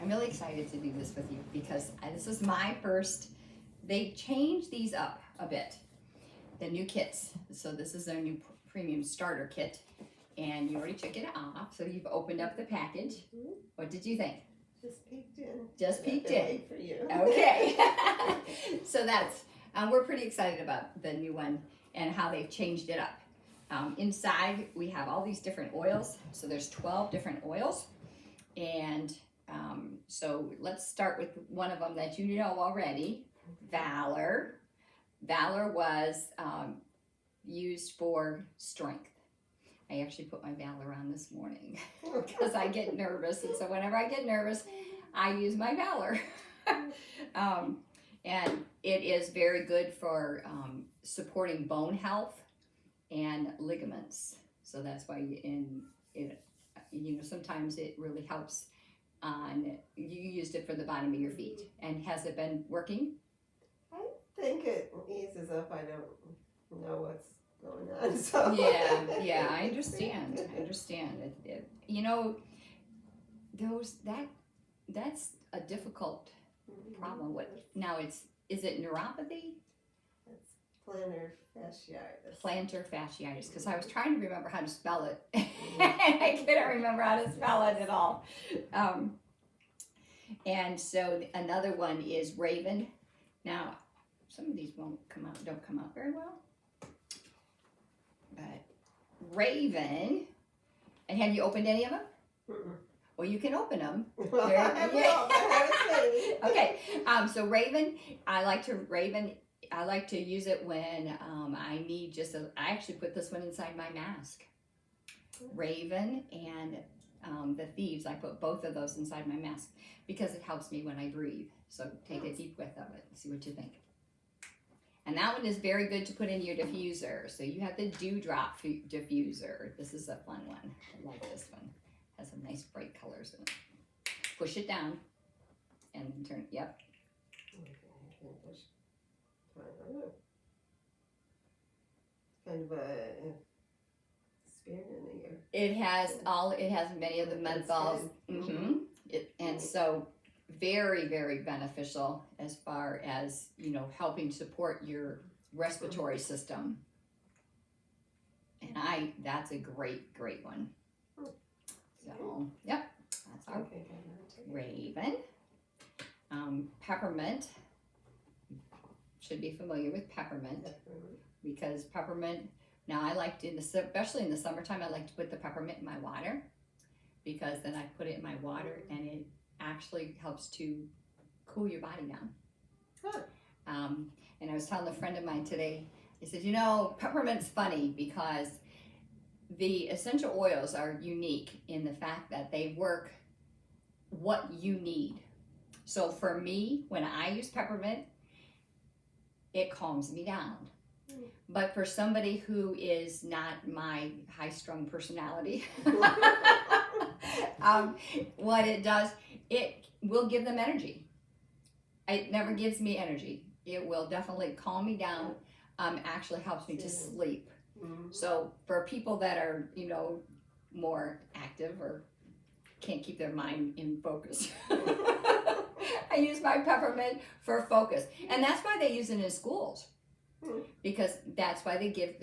I'm really excited to do this with you because this is my first. They changed these up a bit, the new kits. So this is their new premium starter kit, and you already took it off. So you've opened up the package. What did you think? Just peeked in. Just peeked in. For you. Okay. So that's we're pretty excited about the new one and how they've changed it up. Inside we have all these different oils. So there's 12 different oils, and so let's start with one of them that you know already, Valor. Valor was used for strength. I actually put my Valor on this morning because I get nervous, and so whenever I get nervous, I use my Valor. And it is very good for supporting bone health and ligaments. So that's why sometimes it really helps. You used it for the bottom of your feet, and has it been working? I think it eases up. I don't know what's going on. So Yeah, I understand. That's a difficult problem. Now is it neuropathy? It's plantar fasciitis. Plantar fasciitis, because I was trying to remember how to spell it. I couldn't remember how to spell it at all. And so another one is Raven. Now, some of these don't come out very well. But Raven, and have you opened any of them? Well, you can open them. Okay. So Raven, I like to use it when I need I actually put this one inside my mask. Raven and the Thieves, I put both of those inside my mask because it helps me when I breathe. So take a deep whiff of it. See what you think. And that one is very good to put in your diffuser. So you have the Dewdrop diffuser. This is a fun one. I like this one. Has some nice bright colors in it. Push it down and turn. Yep. Kind of a spearmint in here. It has many of the menthols. And so very, very beneficial as far as, helping support your respiratory system. And that's a great one. So, yep, that's our Raven. Peppermint. Should be familiar with peppermint, because peppermint, now I like to, especially in the summertime, I like to put the peppermint in my water, because then I put it in my water and it actually helps to cool your body down. And I was telling a friend of mine today, I said, peppermint's funny because the essential oils are unique in the fact that they work what you need. So for me, when I use peppermint, it calms me down. But for somebody who is not my high-strung personality, what it does, it will give them energy. It never gives me energy. It will definitely calm me down. Actually helps me to sleep. So for people that are, more active or can't keep their mind in focus, I use my peppermint for focus. And that's why they use it in schools. Because that's why they gave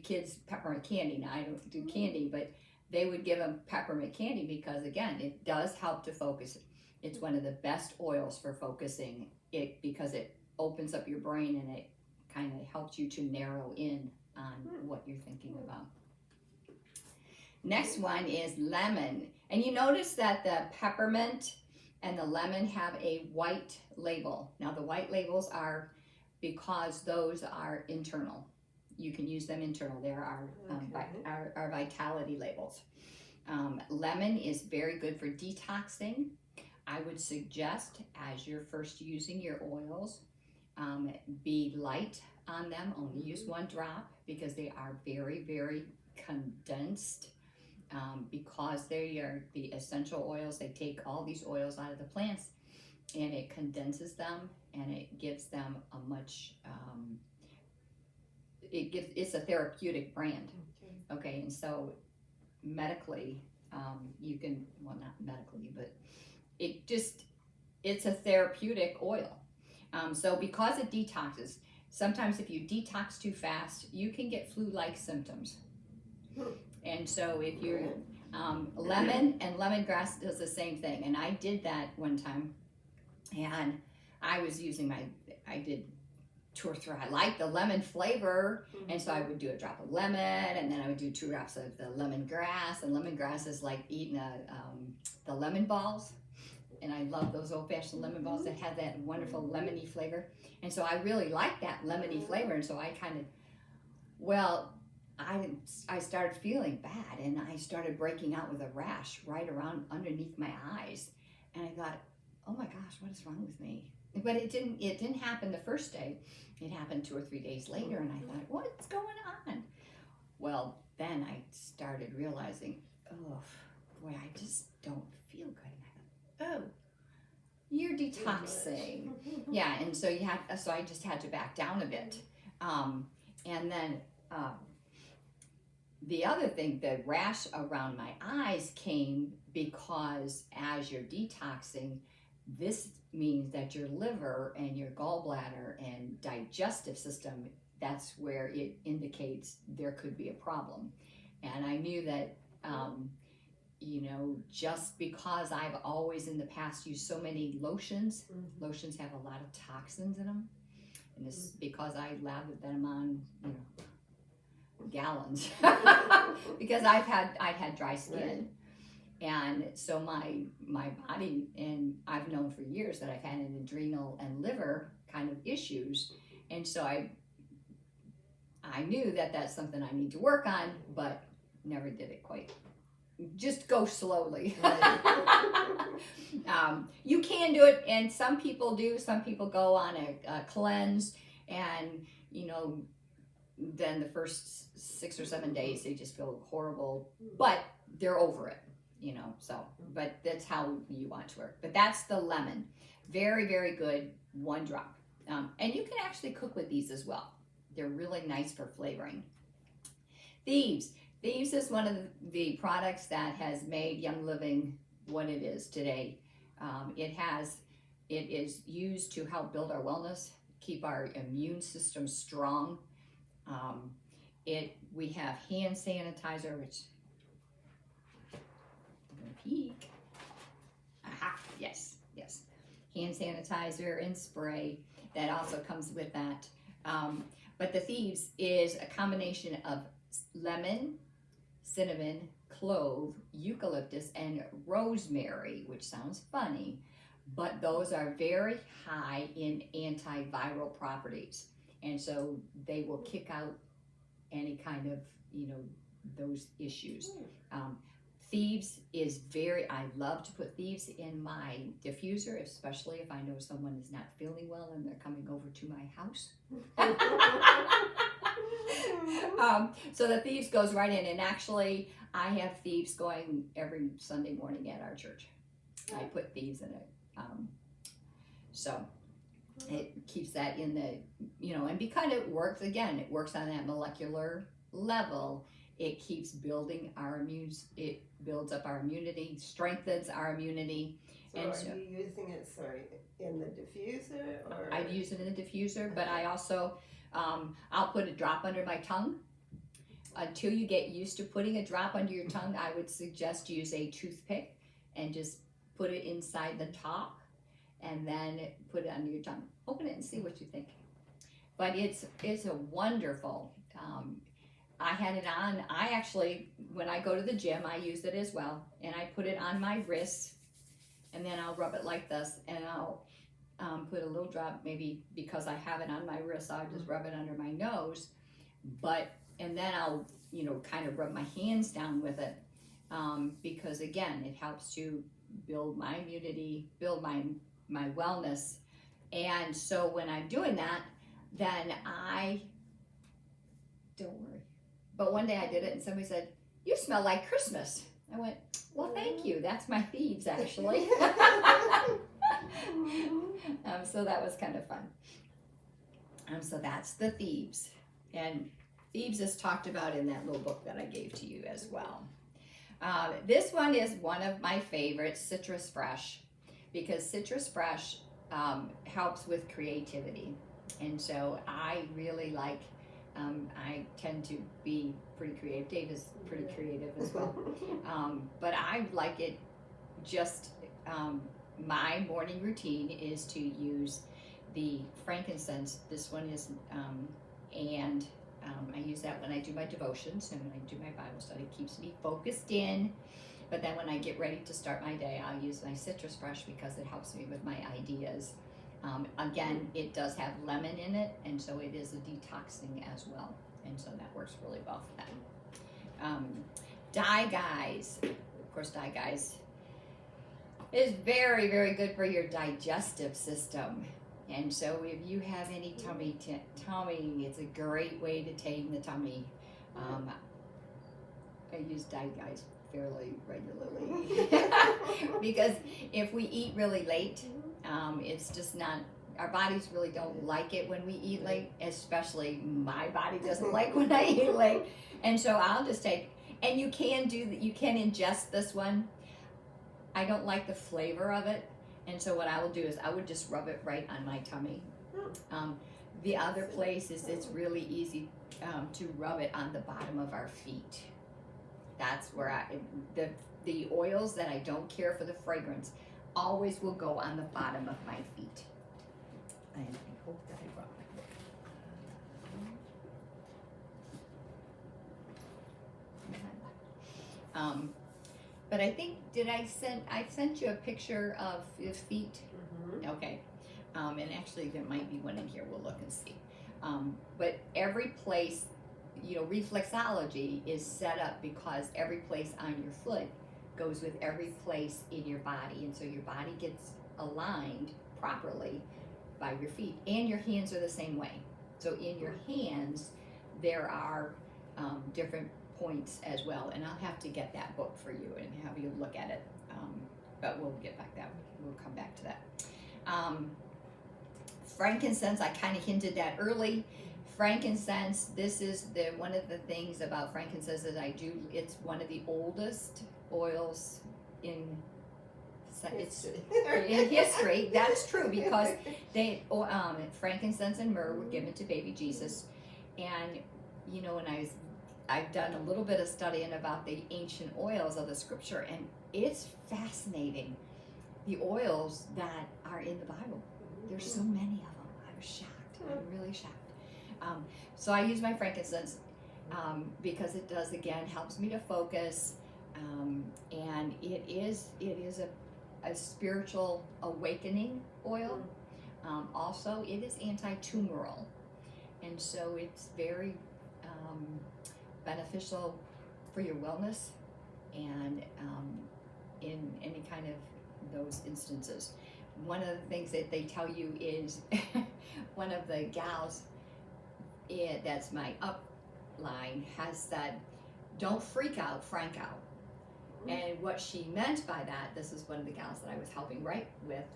kids peppermint candy. Now I don't do candy, but they would give them peppermint candy because, again, it does help to focus. It's one of the best oils for focusing it because it opens up your brain and it kind of helps you to narrow in on what you're thinking about. Next one is lemon. And you notice that the peppermint and the lemon have a white label. Now the white labels are because those are internal. You can use them internal. There are our vitality labels. Lemon is very good for detoxing. I would suggest, as you're first using your oils, be light on them. Only use 1 drop because they are very, very condensed. Because they are the essential oils, they take all these oils out of the plants and it condenses them and it gives them a much, it's a therapeutic brand. Okay, and so medically, you can, well, not medically, but it's a therapeutic oil. So because it detoxes, sometimes if you detox too fast, you can get flu-like symptoms. And so if you're lemon and lemongrass does the same thing. And I did that one time, and I was using I did 2 or 3. I like the lemon flavor, and so I would do a drop of lemon, and then I would do 2 drops of the lemongrass. And lemongrass is like eating the lemon balls, and I love those old-fashioned lemon balls that have that wonderful lemony flavor. And so I really like that lemony flavor, and so I kind of, well, I started feeling bad, and I started breaking out with a rash right around underneath my eyes, and I thought, oh my gosh, what is wrong with me? But it didn't happen the first day. It happened 2 or 3 days later, and I thought, what's going on? Well, then I started realizing, oh boy, I just don't feel good. And I thought, oh, you're detoxing. Yeah, and so so I just had to back down a bit. And then the other thing, the rash around my eyes came because as you're detoxing, this means that your liver and your gallbladder and digestive system, that's where it indicates there could be a problem. And I knew that, just because I've always in the past used so many lotions, lotions have a lot of toxins in them. And this is because I lathered them on, gallons because I've had dry skin. And so my body, and I've known for years that I've had an adrenal and liver kind of issues, and so I knew that that's something I need to work on, but never did it quite. Just go slowly. You can do it, and some people do. Some people go on a cleanse, and then the first 6 or 7 days they just feel horrible, but they're over it. But that's how you want to work. But that's the lemon. Very, very good, 1 drop. And you can actually cook with these as well. They're really nice for flavoring. Thieves. Thieves is one of the products that has made Young Living what it is today. It is used to help build our wellness, keep our immune system strong. We have hand sanitizer, which peek. Aha, yes. Hand sanitizer and spray that also comes with that. But the Thieves is a combination of lemon, cinnamon, clove, eucalyptus, and rosemary, which sounds funny, but those are very high in antiviral properties. And so they will kick out any kind of, those issues. Thieves is I love to put Thieves in my diffuser, especially if I know someone is not feeling well and they're coming over to my house. So the Thieves goes right in, and actually I have Thieves going every Sunday morning at our church. I put Thieves in it. So it keeps that in the, and because it works on that molecular level. It keeps building it builds up our immunity, strengthens our immunity. So are you using it, in the diffuser? Or? I've used it in the diffuser, but I also, I'll put a drop under my tongue. Until you get used to putting a drop under your tongue, I would suggest use a toothpick and just put it inside the top and then put it under your tongue. Open it and see what you think. But it's a wonderful, I had it on. I actually, when I go to the gym, I use it as well. And I put it on my wrist, and then I'll rub it like this, and I'll put a little drop, maybe because I have it on my wrist, I'll just rub it under my nose. And then I'll, kind of rub my hands down with it, because again, it helps to build my immunity, build my wellness. And so when I'm doing that, then don't worry. But one day I did it, and somebody said, "You smell like Christmas." I went, "Well, thank you. That's my Thieves, actually." So that was kind of fun. So that's the Thieves. And Thieves is talked about in that little book that I gave to you as well. This one is one of my favorites, Citrus Fresh. because citrus fresh helps with creativity. And so I really like, I tend to be pretty creative. Dave is pretty creative as well. But I like it just, my morning routine is to use the frankincense. This one is, and I use that when I do my devotions and when I do my Bible study. It keeps me focused in. But then when I get ready to start my day, I'll use my citrus fresh because it helps me with my ideas. Again, it does have lemon in it, and so it is a detoxing as well. And so that works really well for that. Dye Guys. Of course, Dye Guys is very, very good for your digestive system. And so if you have any tummy, it's a great way to tame the tummy. I use Dye Guys fairly regularly because if we eat really late, it's just not, our bodies really don't like it when we eat late, especially my body doesn't like when I eat late. And so I'll just take, and you can do that, you can ingest this one. I don't like the flavor of it, and so what I will do is I would just rub it right on my tummy. The other place is it's really easy to rub it on the bottom of our feet. That's where the oils that I don't care for the fragrance always will go on the bottom of my feet. And I hope that I brought my book. But I think, I sent you a picture of your feet? Mm-hmm. Okay. And actually there might be one in here, we'll look and see. But every place, reflexology is set up because every place on your foot goes with every place in your body, and so your body gets aligned properly by your feet, and your hands are the same way. So in your hands there are different points as well, and I'll have to get that book for you and have you look at it, but we'll get back that, we'll come back to that. Frankincense, I kind of hinted at early. Frankincense, this is one of the things about frankincense that I do, it's one of the oldest oils in history. That's true, because frankincense and myrrh were given to baby Jesus. And when I've done a little bit of studying about the ancient oils of the scripture, and it's fascinating, the oils that are in the Bible. There's so many of them. I was shocked. I'm really shocked. So I use my frankincense because it does, again, helps me to focus, and it is a spiritual awakening oil. Also, it is anti-tumoral, and so it's very beneficial for your wellness and in any kind of those instances. One of the things that they tell you is one of the gals, that's my upline, has said, don't freak out, frank out. And what she meant by that, this is one of the gals that I was helping write with,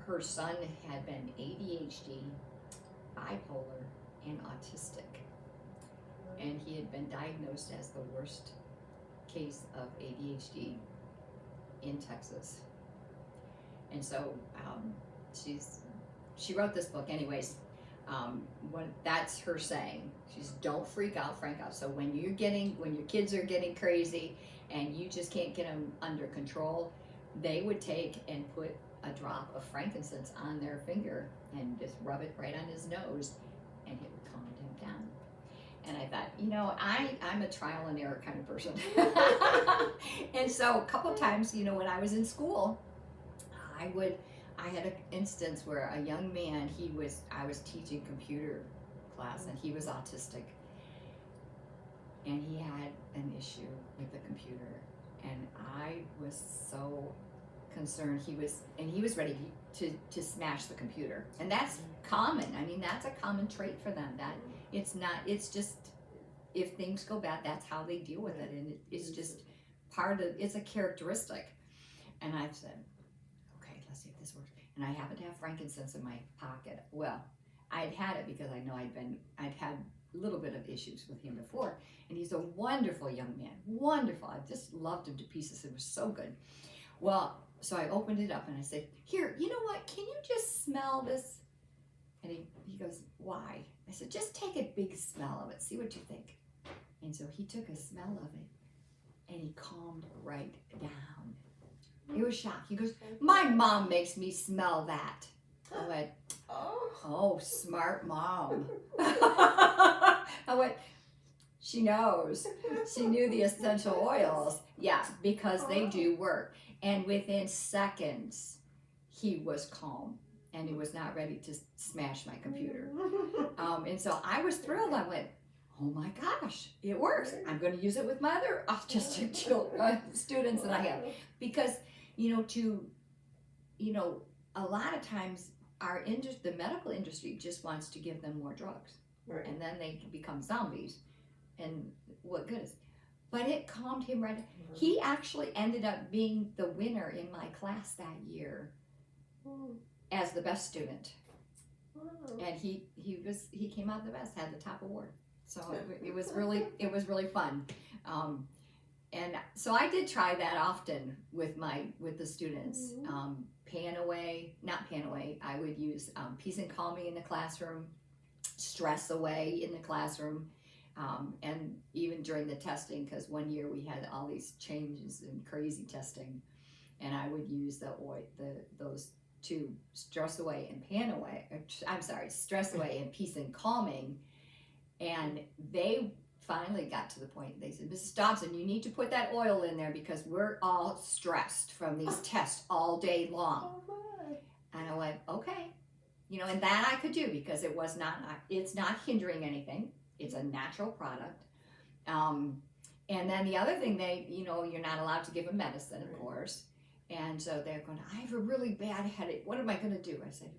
her son had been ADHD, bipolar, and autistic. And he had been diagnosed as the worst case of ADHD in Texas. And so she wrote this book anyways. That's her saying. She's, don't freak out, frank out. So when your kids are getting crazy and you just can't get them under control, they would take and put a drop of frankincense on their finger and just rub it right on his nose, and it would calm him down. And I thought, I'm a trial and error kind of person. And so a couple times, when I was in school, I had an instance where a young man, I was teaching computer class, and he was autistic, and he had an issue with the computer, and I was so concerned. He was ready to smash the computer, and that's common. I mean, that's a common trait for them. That it's just, if things go bad, that's how they deal with it, and it's just it's a characteristic. And I said, okay, let's see if this works. And I happened to have frankincense in my pocket. Well, I'd had it because I know I'd had a little bit of issues with him before, and he's a wonderful young man, wonderful. I just loved him to pieces. It was so good. Well, so I opened it up and I said, here, you know what? Can you just smell this? And he goes, why? I said, just take a big smell of it. See what you think. And so he took a smell of it and he calmed right down. He was shocked. He goes, my mom makes me smell that. I went, oh, smart mom. I went, she knows. She knew the essential oils. Yeah, because they do work. And within seconds, he was calm and he was not ready to smash my computer. And so I was thrilled. I went, oh my gosh, it works. I'm going to use it with my other autistic students that I have. Because, a lot of times the medical industry just wants to give them more drugs. Right. And then they become zombies. And what good is? But it calmed him right. He actually ended up being the winner in my class that year as the best student. And he came out the best, had the top award. So it was really fun. And so I did try that often with the students. I would use peace and calming in the classroom, stress away in the classroom, and even during the testing, because one year we had all these changes and crazy testing, and I would use those two, stress away and stress away and peace and calming, and they finally got to the point, they said, Mrs. Dobson, you need to put that oil in there because we're all stressed from these tests all day long. And I went, okay. And that I could do because it's not hindering anything. It's a natural product. And then the other thing, you're not allowed to give them medicine, of course. And so they're going, I have a really bad headache. What am I going to do? I said,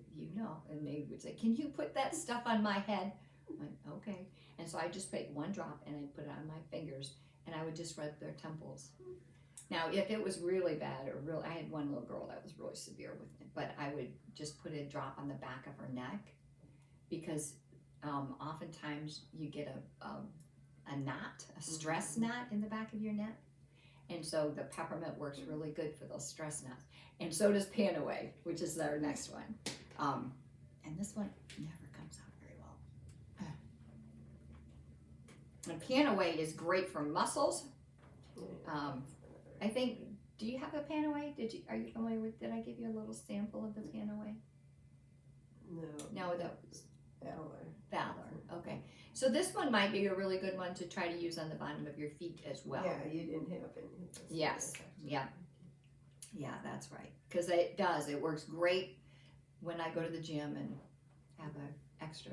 And they would say, can you put that stuff on my head? I went, okay. And so I just take one drop and I put it on my fingers and I would just rub their temples. Now, if it was really bad I had one little girl that was really severe with it, but I would just put a drop on the back of her neck because oftentimes you get a knot, a stress knot in the back of your neck. And so the peppermint works really good for those stress knots. And so does Panaway, which is our next one. And this one never comes out very well. And Panaway is great for muscles. I think, do you have a Panaway? Are you familiar with, did I give you a little sample of the Panaway? No, that was Valor. Okay. So this one might be a really good one to try to use on the bottom of your feet as well. Yeah, you didn't have any. Yes. Yeah. Yeah, that's right. Because it works great when I go to the gym and have an extra.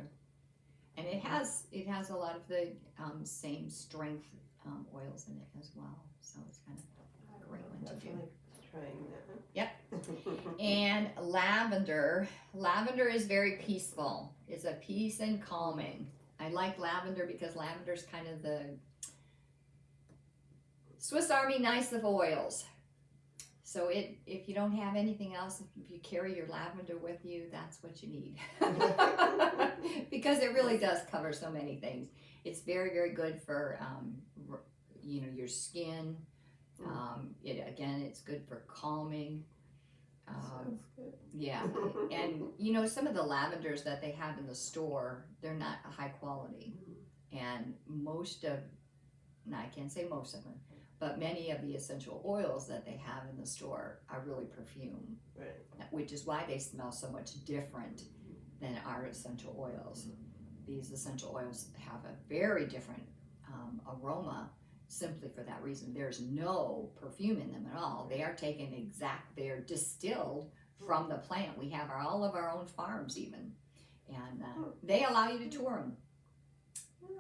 And it has a lot of the same strength oils in it as well. So it's kind of a great one to do. Trying that. Yep. And lavender. Lavender is very peaceful. It's a peace and calming. I like lavender because lavender is kind of the Swiss Army knife of oils. So if you don't have anything else, if you carry your lavender with you, that's what you need. Because it really does cover so many things. It's very, very good for your skin. It's good for calming. Sounds good. Yeah, and some of the lavenders that they have in the store, they're not high quality. And I can't say most of them, but many of the essential oils that they have in the store are really perfume, right. Which is why they smell so much different than our essential oils. These essential oils have a very different aroma simply for that reason. There's no perfume in them at all. They are they're distilled from the plant. We have all of our own farms even, and they allow you to tour them.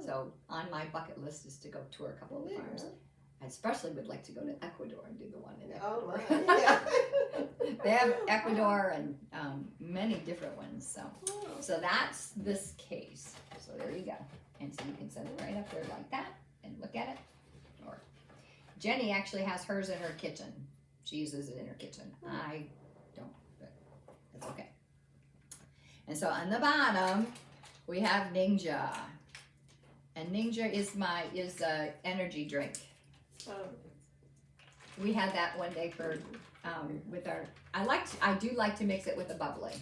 So on my bucket list is to go tour a couple of farms. I especially would like to go to Ecuador and do the one in Ecuador. Oh my, yeah. They have Ecuador and many different ones. So that's this case. So there you go. And so you can set it right up there like that and look at it. Or Jenny actually has hers in her kitchen. She uses it in her kitchen. I don't, but it's okay. And so on the bottom we have Ninja. And Ninja is energy drink. We had that one day for I do like to mix it with a bubbly,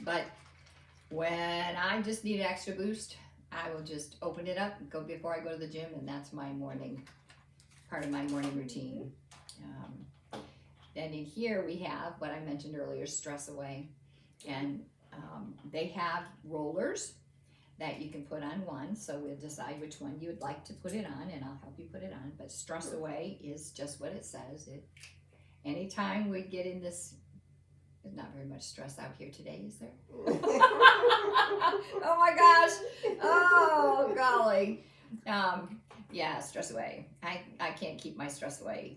but when I just need an extra boost, I will just open it up, go before I go to the gym, and that's my part of my morning routine. Then in here we have what I mentioned earlier, Stress Away, and they have rollers that you can put on one, so we'll decide which one you would like to put it on, and I'll help you put it on. But Stress Away is just what it says. Anytime we get in this, there's not very much stress out here today, is there? Oh my gosh! Oh golly! Yeah, Stress Away. I can't keep my Stress Away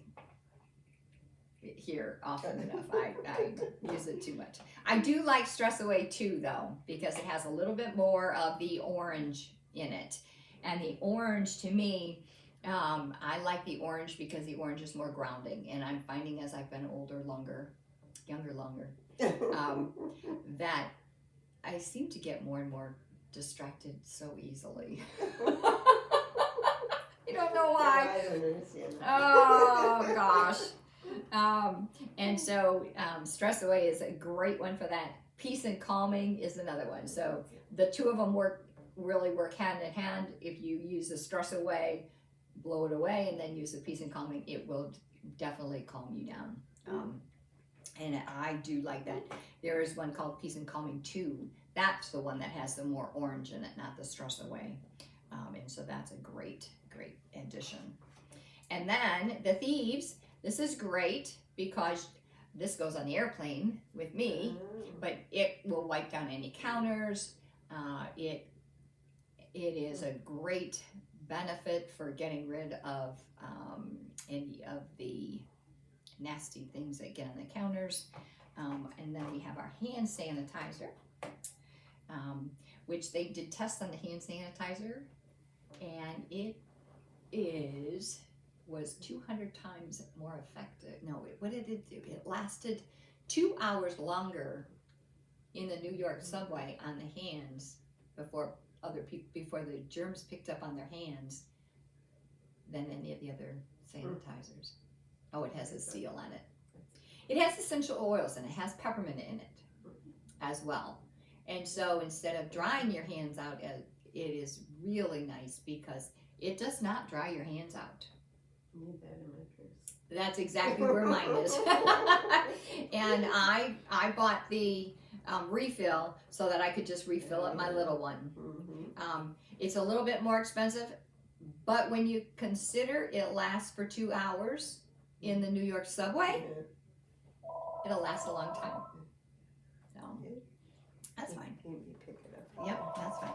here often enough. I use it too much. I do like Stress Away too, though, because it has a little bit more of the orange in it, and the orange to me, I like the orange because the orange is more grounding, and I'm finding as I've been younger longer, that I seem to get more and more distracted so easily. I don't know why. I don't understand that. Oh gosh. And so Stress Away is a great one for that. Peace and Calming is another one. So the two of them really work hand in hand. If you use the Stress Away, blow it away, and then use the Peace and Calming, it will definitely calm you down. And I do like that. There is one called Peace and Calming 2. That's the one that has the more orange in it, not the Stress Away. And so that's a great addition. And then the Thieves. This is great because this goes on the airplane with me, but it will wipe down any counters. It is a great benefit for getting rid of any of the nasty things that get on the counters. And then we have our hand sanitizer, which they did test on the hand sanitizer, and it was 200 times more effective. No, what did it do? It lasted 2 hours longer in the New York subway on the hands before the germs picked up on their hands than any of the other sanitizers. Oh, it has a seal on it. It has essential oils, and it has peppermint in it as well. And so instead of drying your hands out, it is really nice because it does not dry your hands out. Need that in my purse. That's exactly where mine is. And I bought the refill so that I could just refill up my little one. It's a little bit more expensive, but when you consider it lasts for 2 hours in the New York subway, it'll last a long time. So that's fine. You pick it up. Yep, that's fine.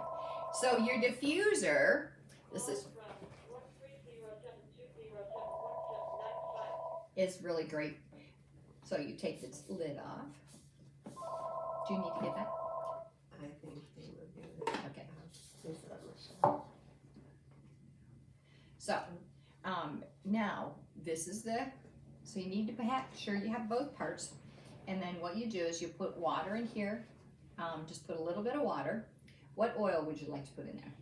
So your diffuser, this is really great. So you take this lid off. Do you need to get that? I think they would be able to. Okay. Please let Michelle. So now this is so you need to make sure you have both parts. And then what you do is you put water in here. Just put a little bit of water. What oil would you like to put in there?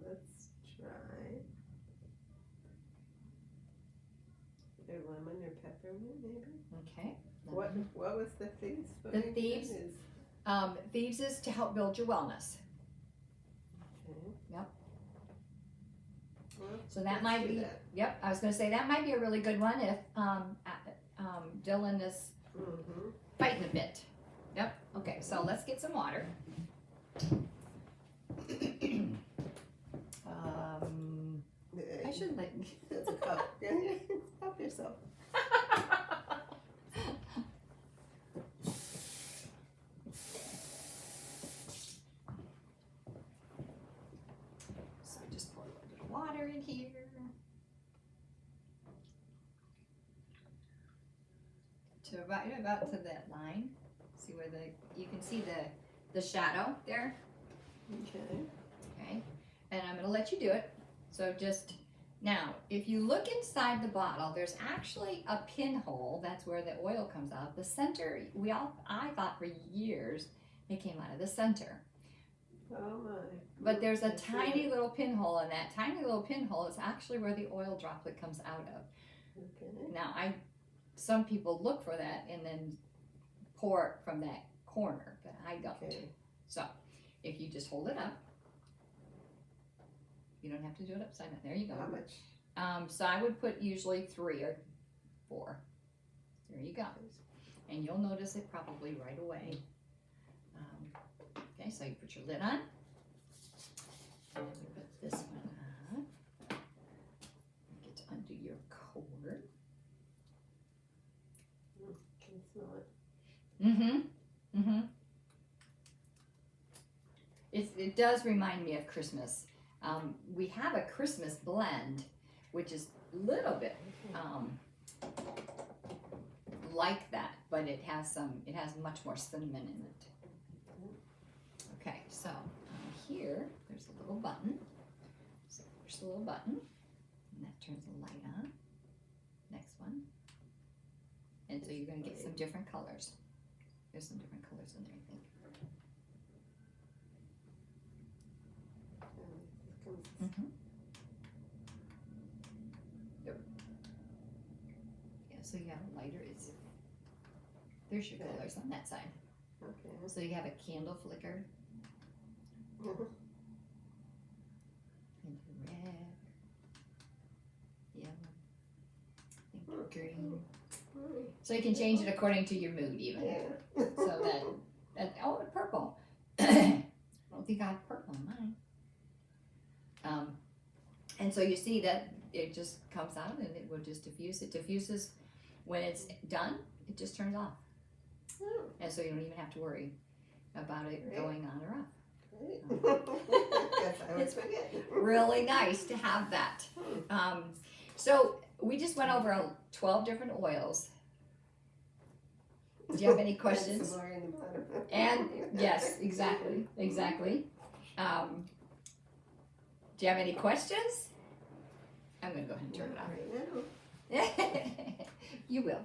Let's try either lemon or peppermint, maybe. Okay. What was the Thieves? The Thieves? Thieves is to help build your wellness. Okay. Yep. Well, So that might be. Yep. I was going to say that might be a really good one if Dylan is fighting a bit. Yep. Okay. So let's get some water. I should like. That's a cup. Yeah, help yourself. So just pour a little bit of water in here. To right about to that line. See where you can see the shadow there. Okay. Okay. And I'm going to let you do it. So just Now, if you look inside the bottle, there's actually a pinhole. That's where the oil comes out. The center, I thought for years it came out of the center. Oh my. But there's a tiny little pinhole, and that tiny little pinhole is actually where the oil droplet comes out of. Okay. Now, some people look for that and then pour it from that corner, but I don't. Okay. So, if you just hold it up, you don't have to do it upside down. There you go. How much? So I would put usually 3 or 4. There you go. And you'll notice it probably right away. Okay, so you put your lid on. And you put this one on. Get to undo your cord. Can you smell it? It does remind me of Christmas. We have a Christmas blend, which is a little bit like that, but it has much more cinnamon in it. Okay, so here, there's a little button. So push the little button, and that turns the light on. Next one. And so you're going to get some different colors. There's some different colors in there, I think. Yep. Yeah, so you have a lighter. There's your colors on that side. Okay. So you have a candle flicker. And red, yellow, and green. So you can change it according to your mood, even. Yeah. So that oh, purple. I don't think I have purple in mine. And so you see that it just comes out and it will just diffuse. It diffuses when it's done. It just turns off, and so you don't even have to worry about it going on or off. Yes, I It's would forget. Really nice to have that. So we just went over 12 different oils. Do you have any questions? Some more in the bottom. And yes, exactly. Do you have any questions? I'm going to go ahead and turn it Right now. on. You will.